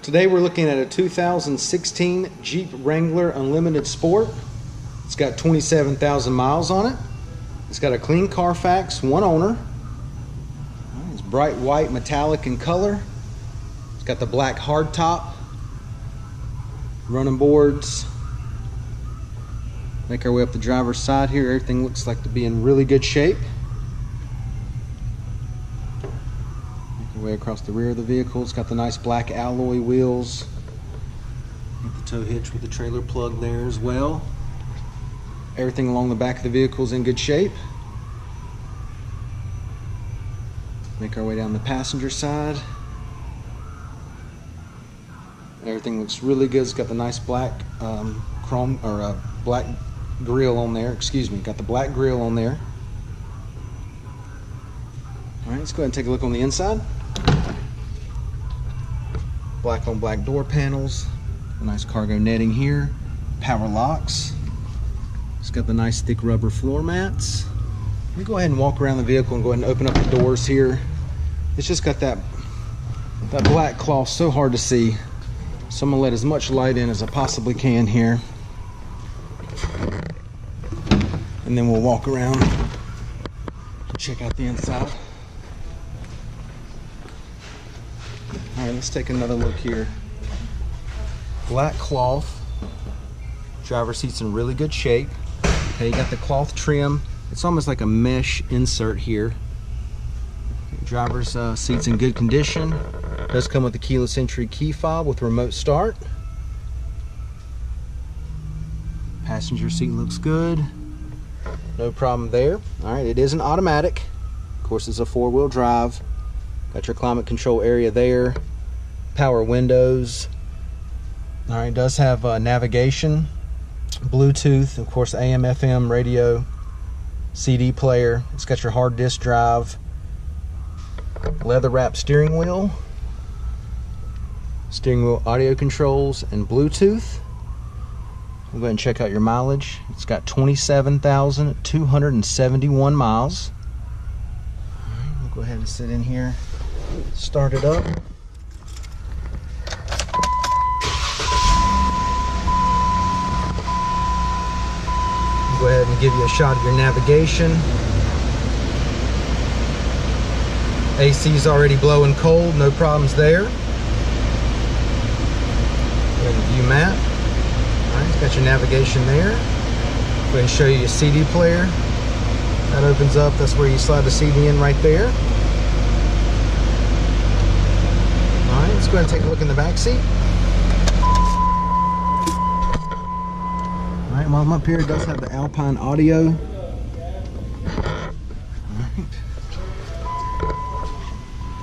Today we're looking at a 2016 Jeep Wrangler Unlimited Sport. It's got 27,000 miles on it. It's got a clean Carfax, one owner. It's bright white metallic in color. It's got the black hardtop, running boards. Make our way up the driver's side here. Everything looks like to be in really good shape. Make our way across the rear of the vehicle. It's got the nice black alloy wheels. Got the tow hitch with the trailer plug there as well. Everything along the back of the vehicle is in good shape. Make our way down the passenger side. Everything looks really good. It's got the nice black chrome or black grill on there. Excuse me. Got the black grill on there. All right, let's go ahead and take a look on the inside. Black on black door panels. A nice cargo netting here. Power locks. It's got the nice thick rubber floor mats. Let me go ahead and walk around the vehicle and go ahead and open up the doors here. It's just got that black cloth, so hard to see. So I'm gonna let as much light in as I possibly can here. And then we'll walk around and check out the inside. All right, let's take another look here. Black cloth. Driver's seat's in really good shape. Okay, you got the cloth trim. It's almost like a mesh insert here. Driver's seat's in good condition. Does come with a keyless entry key fob with remote start. Passenger seat looks good. No problem there. All right, it is an automatic. Of course, it's a four-wheel drive. Got your climate control area there. Power windows. All right, it does have navigation, Bluetooth, of course, AM, FM radio, CD player. It's got your hard disk drive, leather wrapped steering wheel audio controls, and Bluetooth. We'll go ahead and check out your mileage. It's got 27,271 miles. All right, we'll go ahead and sit in here, start it up. Go ahead and give you a shot of your navigation. AC's already blowing cold, no problems there. Go ahead and view map. All right, it's got your navigation there. Go ahead and show you your CD player. That opens up, that's where you slide the CD in right there. All right, let's go ahead and take a look in the back seat. Alright, while I'm up here, it does have the Alpine audio. Alright.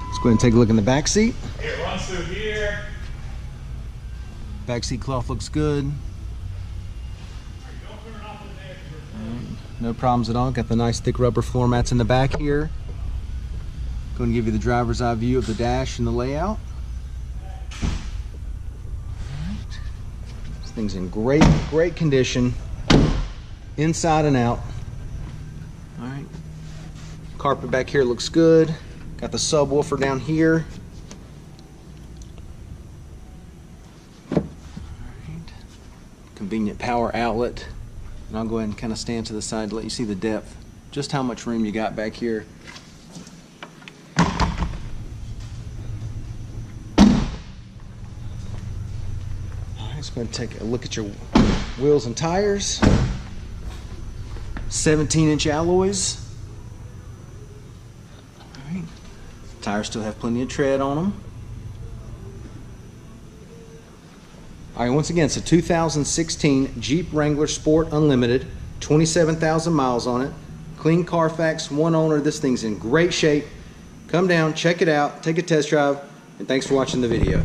Let's go ahead and take a look in the back seat. It runs through here. Back seat cloth looks good. Alright, no problems at all. Got the nice thick rubber floor mats in the back here. Going to give you the driver's eye view of the dash and the layout. Thing's in great condition, inside and out. All right, carpet back here looks good. Got the subwoofer down here. All right. Convenient power outlet. And I'll go ahead and kind of stand to the side to let you see the depth, just how much room you got back here. Let's go ahead and take a look at your wheels and tires. 17-inch alloys. All right. Tires still have plenty of tread on them. All right, once again, it's a 2016 Jeep Wrangler Sport Unlimited, 27,000 miles on it. Clean Carfax, one owner. This thing's in great shape. Come down, check it out, take a test drive, and thanks for watching the video.